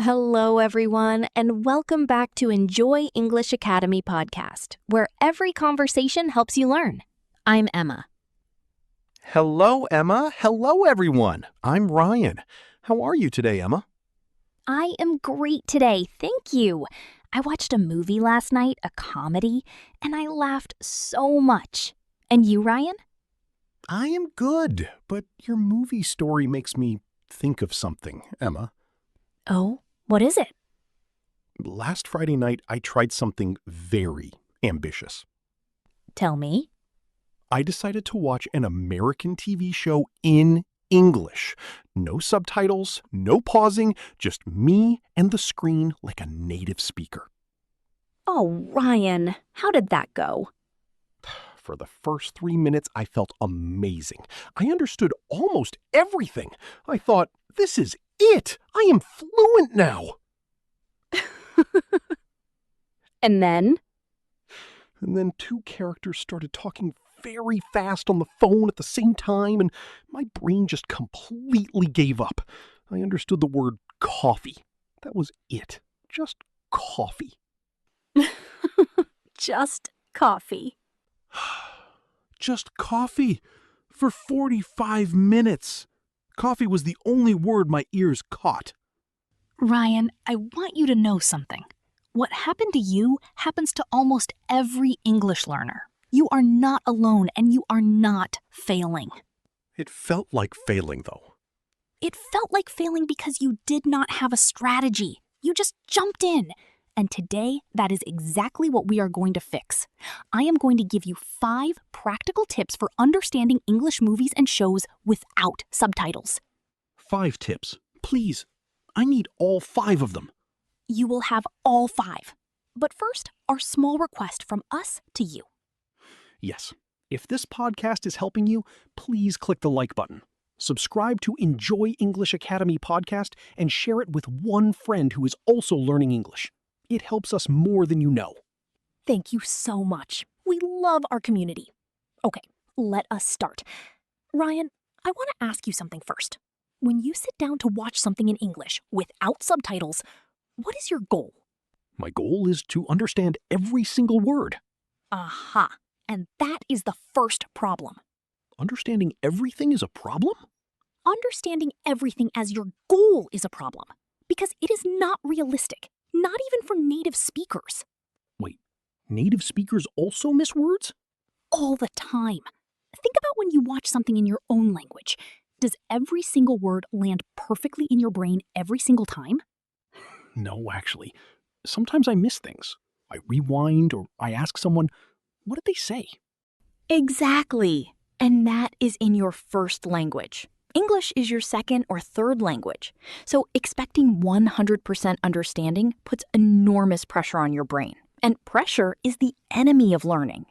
Hello, everyone, and welcome back to Enjoy English Academy podcast, where every conversation helps you learn. I'm Emma. Hello, Emma. Hello, everyone. I'm Ryan. How are you today, Emma? I am great today, thank you. I watched a movie last night, a comedy, and I laughed so much. And you, Ryan? I am good, but your movie story makes me think of something, Emma. Oh, what is it? Last Friday night, I tried something very ambitious. Tell me. I decided to watch an American TV show in English. No subtitles, no pausing, just me and the screen like a native speaker. Oh, Ryan, how did that go? For the first 3 minutes, I felt amazing. I understood almost everything. I thought, this is it. I am fluent now. And then? And then two characters started talking very fast on the phone at the same time, and my brain just completely gave up. I understood the word coffee. That was it. Just coffee. Just coffee. Just coffee for 45 minutes. Coffee was the only word my ears caught. Ryan, I want you to know something. What happened to you happens to almost every English learner. You are not alone and you are not failing. It felt like failing, though. It felt like failing because you did not have a strategy. You just jumped in. And today, that is exactly what we are going to fix. I am going to give you 5 practical tips for understanding English movies and shows without subtitles. 5 tips. Please. I need all 5 of them. You will have all 5. But first, our small request from us to you. Yes. If this podcast is helping you, please click the like button. Subscribe to Enjoy English Academy podcast and share it with one friend who is also learning English. It helps us more than you know. Thank you so much. We love our community. Okay, let us start. Ryan, I want to ask you something first. When you sit down to watch something in English without subtitles, what is your goal? My goal is to understand every single word. Aha, and that is the first problem. Understanding everything is a problem? Understanding everything as your goal is a problem, because it is not realistic. Not even for native speakers. Wait, native speakers also miss words? All the time. Think about when you watch something in your own language. Does every single word land perfectly in your brain every single time? No, actually. Sometimes I miss things. I rewind or I ask someone, what did they say? Exactly. And that is in your first language. English is your second or third language, so expecting 100% understanding puts enormous pressure on your brain, and pressure is the enemy of learning.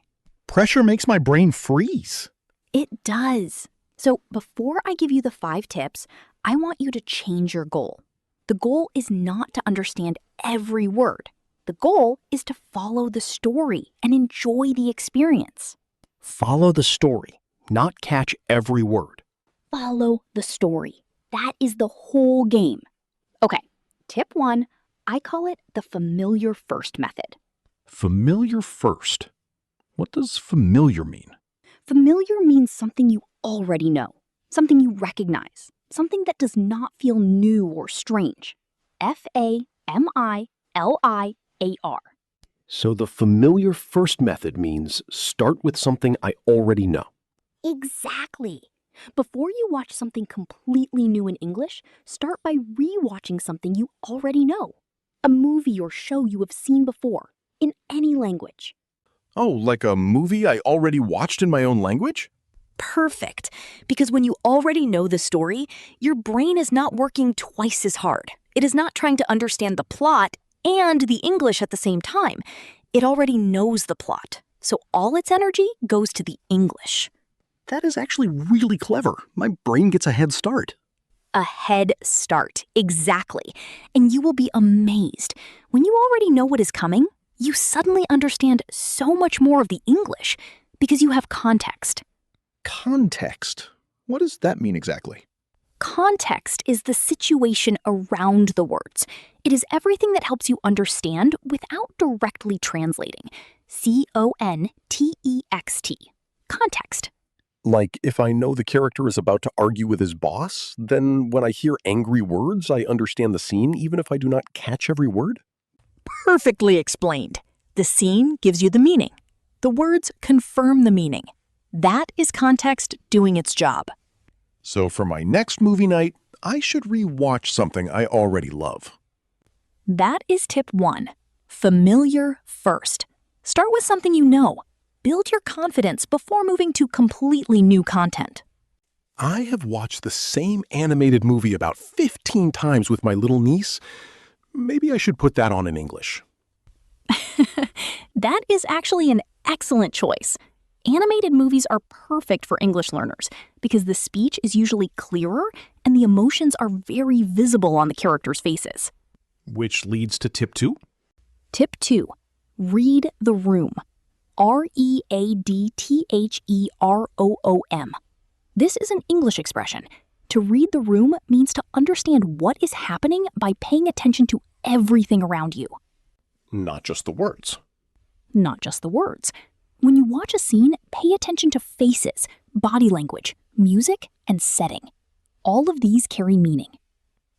Pressure makes my brain freeze. It does. So before I give you the 5 tips, I want you to change your goal. The goal is not to understand every word. The goal is to follow the story and enjoy the experience. Follow the story, not catch every word. Follow the story. That is the whole game. Okay, tip 1, I call it the familiar first method. Familiar first. What does familiar mean? Familiar means something you already know, something you recognize, something that does not feel new or strange. F-A-M-I-L-I-A-R. So the familiar first method means start with something I already know. Exactly. Before you watch something completely new in English, start by re-watching something you already know. A movie or show you have seen before, in any language. Oh, like a movie I already watched in my own language? Perfect. Because when you already know the story, your brain is not working twice as hard. It is not trying to understand the plot and the English at the same time. It already knows the plot, so all its energy goes to the English. That is actually really clever. My brain gets a head start. A head start, exactly. And you will be amazed. When you already know what is coming, you suddenly understand so much more of the English because you have context. Context? What does that mean exactly? Context is the situation around the words. It is everything that helps you understand without directly translating. C-O-N-T-E-X-T. Context. Like, if I know the character is about to argue with his boss, then when I hear angry words, I understand the scene even if I do not catch every word? Perfectly explained. The scene gives you the meaning. The words confirm the meaning. That is context doing its job. So for my next movie night, I should re-watch something I already love. That is tip 1. Familiar first. Start with something you know. Build your confidence before moving to completely new content. I have watched the same animated movie about 15 times with my little niece. Maybe I should put that on in English. That is actually an excellent choice. Animated movies are perfect for English learners because the speech is usually clearer and the emotions are very visible on the characters' faces. Which leads to tip 2. Tip 2. Read the room. R-E-A-D-T-H-E-R-O-O-M. This is an English expression. To read the room means to understand what is happening by paying attention to everything around you. Not just the words. Not just the words. When you watch a scene, pay attention to faces, body language, music, and setting. All of these carry meaning.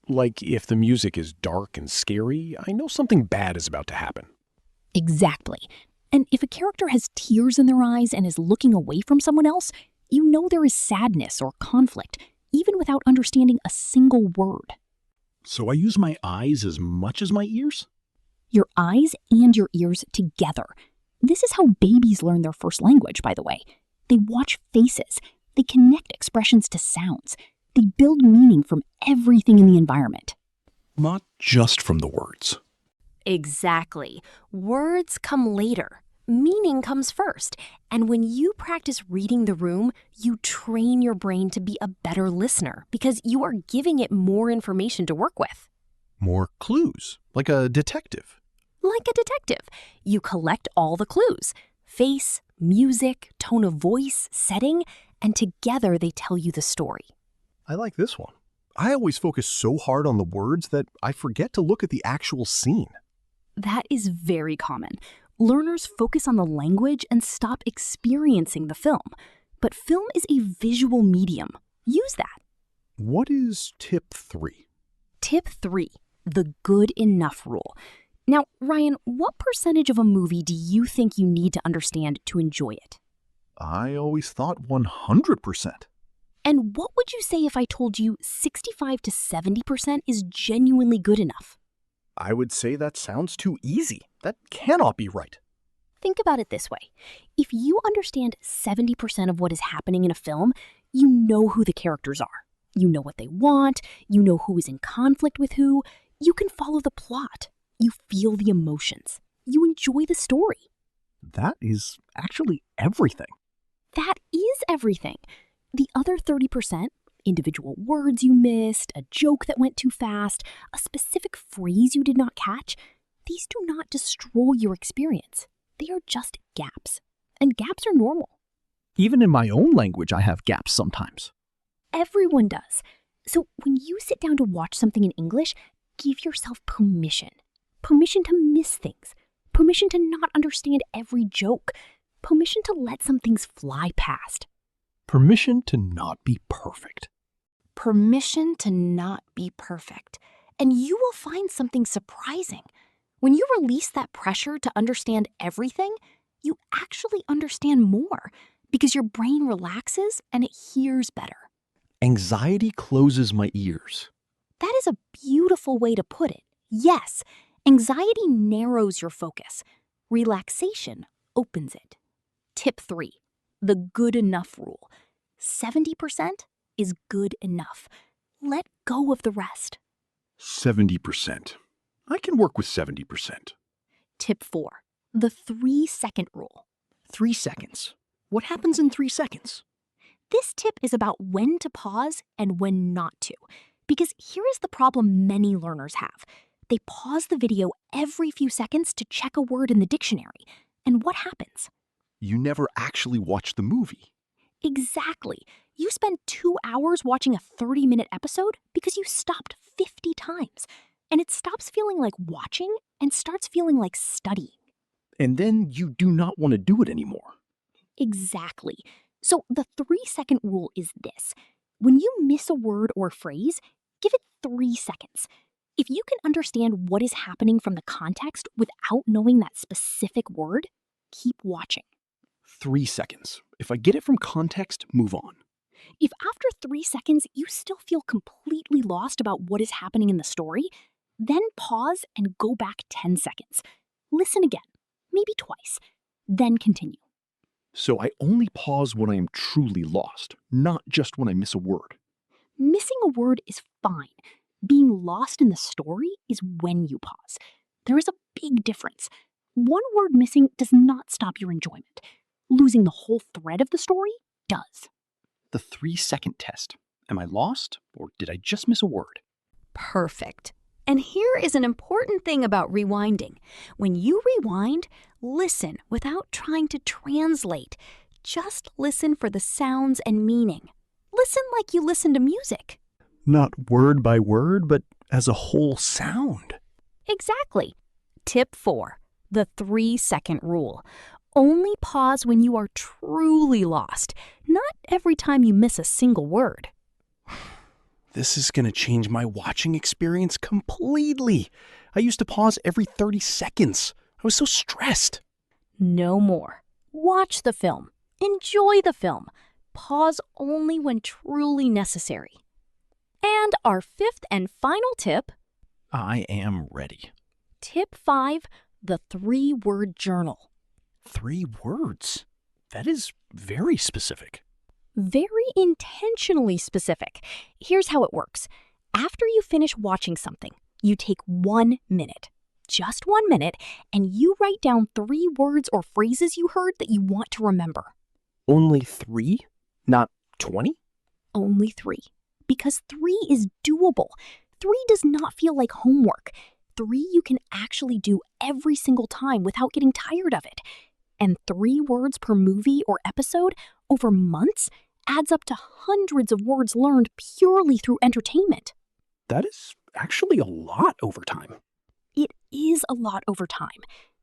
Like if the music is dark and scary, I know something bad is about to happen. Exactly. And if a character has tears in their eyes and is looking away from someone else, you know there is sadness or conflict, even without understanding a single word. So I use my eyes as much as my ears? Your eyes and your ears together. This is how babies learn their first language, by the way. They watch faces. They connect expressions to sounds. They build meaning from everything in the environment. Not just from the words. Exactly. Words come later. Meaning comes first. And when you practice reading the room, you train your brain to be a better listener because you are giving it more information to work with. More clues, like a detective. Like a detective, you collect all the clues: face, music, tone of voice, setting, and together they tell you the story. I like this one. I always focus so hard on the words that I forget to look at the actual scene. That is very common. Learners focus on the language and stop experiencing the film. But film is a visual medium. Use that. What is tip 3? Tip 3, the good enough rule. Now, Ryan, what percentage of a movie do you think you need to understand to enjoy it? I always thought 100%. And what would you say if I told you 65 to 70% is genuinely good enough? I would say that sounds too easy. That cannot be right. Think about it this way. If you understand 70% of what is happening in a film, you know who the characters are. You know what they want. You know who is in conflict with who. You can follow the plot. You feel the emotions. You enjoy the story. That is actually everything. That is everything. The other 30%, individual words you missed, a joke that went too fast, a specific phrase you did not catch, these do not destroy your experience. They are just gaps. And gaps are normal. Even in my own language, I have gaps sometimes. Everyone does. So when you sit down to watch something in English, give yourself permission. Permission to miss things. Permission to not understand every joke. Permission to let some things fly past. Permission to not be perfect. Permission to not be perfect. And you will find something surprising. When you release that pressure to understand everything, you actually understand more because your brain relaxes and it hears better. Anxiety closes my ears. That is a beautiful way to put it. Yes, anxiety narrows your focus. Relaxation opens it. Tip 3, the good enough rule. 70% is good enough. Let go of the rest. 70%. I can work with 70%. Tip 4, the 3-second rule. 3 seconds. What happens in 3 seconds? This tip is about when to pause and when not to. Because here is the problem many learners have. They pause the video every few seconds to check a word in the dictionary. And what happens? You never actually watch the movie. Exactly. You spend 2 hours watching a 30-minute episode because you stopped 50 times. And it stops feeling like watching and starts feeling like studying. And then you do not want to do it anymore. Exactly. So the 3-second rule is this. When you miss a word or phrase, give it 3 seconds. If you can understand what is happening from the context without knowing that specific word, keep watching. 3 seconds. If I get it from context, move on. If after 3 seconds you still feel completely lost about what is happening in the story, then pause and go back 10 seconds. Listen again, maybe twice, then continue. So I only pause when I am truly lost, not just when I miss a word. Missing a word is fine. Being lost in the story is when you pause. There is a big difference. One word missing does not stop your enjoyment. Losing the whole thread of the story does. The 3-second test. Am I lost, or did I just miss a word? Perfect. And here is an important thing about rewinding. When you rewind, listen without trying to translate. Just listen for the sounds and meaning. Listen like you listen to music. Not word by word, but as a whole sound. Exactly. Tip 4, the 3-second rule. Only pause when you are truly lost, not every time you miss a single word. This is going to change my watching experience completely. I used to pause every 30 seconds. I was so stressed. No more. Watch the film. Enjoy the film. Pause only when truly necessary. And our 5th and final tip, I am ready. tip 5, the 3-word journal. 3 words? That is very specific. Very intentionally specific. Here's how it works. After you finish watching something, you take 1 minute, just 1 minute, and you write down 3 words or phrases you heard that you want to remember. Only 3? Not 20? Only 3. Because 3 is doable. 3 does not feel like homework. 3 you can actually do every single time without getting tired of it. And 3 words per movie or episode over months adds up to hundreds of words learned purely through entertainment. That is actually a lot over time. It is a lot over time.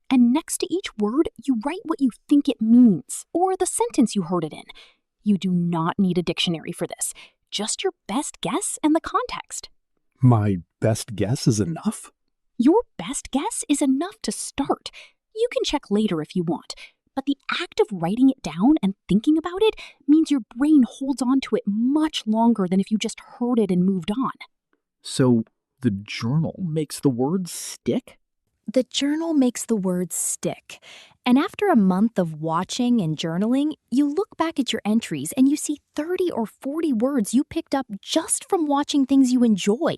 And next to each word, you write what you think it means or the sentence you heard it in. You do not need a dictionary for this. Just your best guess and the context. My best guess is enough? Your best guess is enough to start. You can check later if you want, but the act of writing it down and thinking about it means your brain holds on to it much longer than if you just heard it and moved on. So the journal makes the words stick? The journal makes the words stick. And after a month of watching and journaling, you look back at your entries and you see 30 or 40 words you picked up just from watching things you enjoy.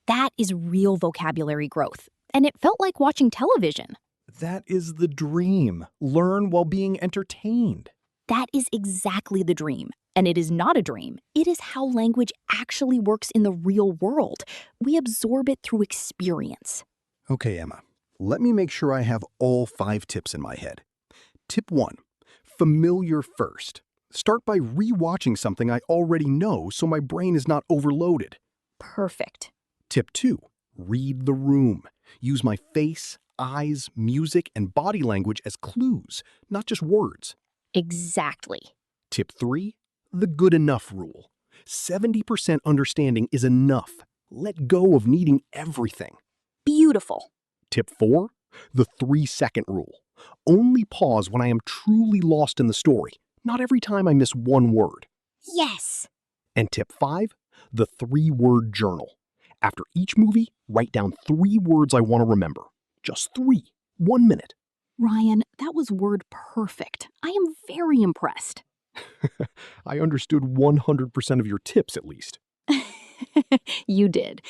That is real vocabulary growth. And it felt like watching television. That is the dream. Learn while being entertained. That is exactly the dream. And it is not a dream. It is how language actually works in the real world. We absorb it through experience. Okay, Emma. Let me make sure I have all 5 tips in my head. Tip 1. Familiar first. Start by rewatching something I already know so my brain is not overloaded. Perfect. Tip 2. Read the room. Use my face, eyes, music, and body language as clues, not just words. Exactly. Tip 3. The good enough rule. 70% understanding is enough. Let go of needing everything. Beautiful. Tip 4. The 3-second rule. Only pause when I am truly lost in the story, not every time I miss one word. Yes. And tip 5. The 3-word journal. After each movie, write down 3 words I want to remember. Just 3. 1 minute. Ryan, that was word perfect. I am very impressed. I understood 100% of your tips at least. You did.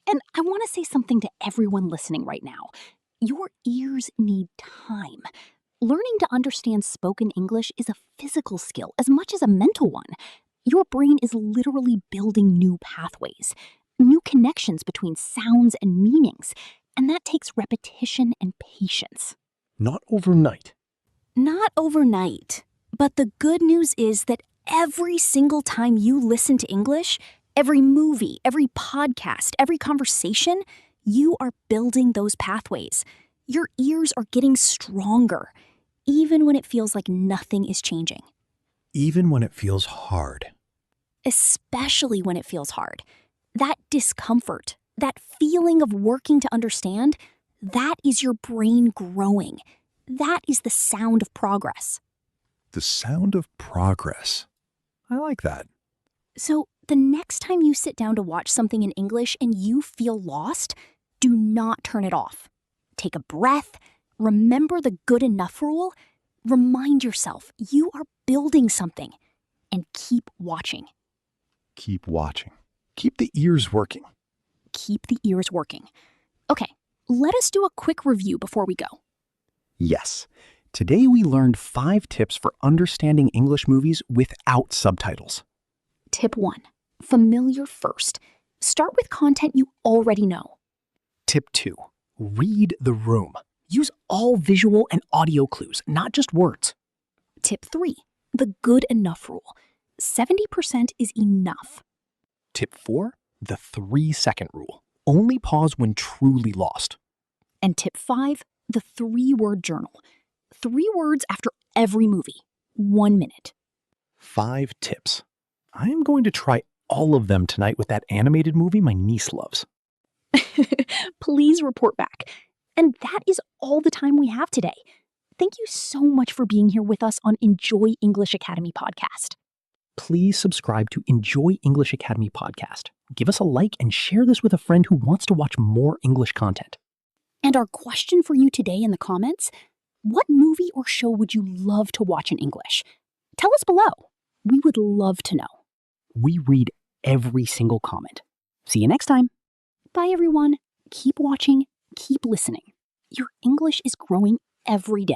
And I want to say something to everyone listening right now. Your ears need time. Learning to understand spoken English is a physical skill as much as a mental one. Your brain is literally building new pathways, new connections between sounds and meanings, and that takes repetition and patience. Not overnight. Not overnight. But the good news is that every single time you listen to English, every movie, every podcast, every conversation, you are building those pathways. Your ears are getting stronger, even when it feels like nothing is changing. Even when it feels hard. Especially when it feels hard. That discomfort, that feeling of working to understand, that is your brain growing. That is the sound of progress. The sound of progress. I like that. So, the next time you sit down to watch something in English and you feel lost, do not turn it off. Take a breath, remember the good enough rule, remind yourself you are building something, and keep watching. Keep watching. Keep the ears working. Keep the ears working. Okay, let us do a quick review before we go. Yes. Today we learned 5 tips for understanding English movies without subtitles. Tip 1. Familiar first. Start with content you already know. Tip 2. Read the room. Use all visual and audio clues, not just words. Tip 3. The good enough rule. 70% is enough. Tip 4. The 3-second rule. Only pause when truly lost. And tip 5. The 3-word journal. 3 words after every movie. 1 minute. 5 tips. I am going to try all of them tonight with that animated movie my niece loves. Please report back. And that is all the time we have today. Thank you so much for being here with us on Enjoy English Academy podcast. Please subscribe to Enjoy English Academy podcast. Give us a like and share this with a friend who wants to watch more English content. And our question for you today in the comments, what movie or show would you love to watch in English? Tell us below. We would love to know. We read every single comment. See you next time. Bye, everyone. Keep watching, keep listening. Your English is growing every day.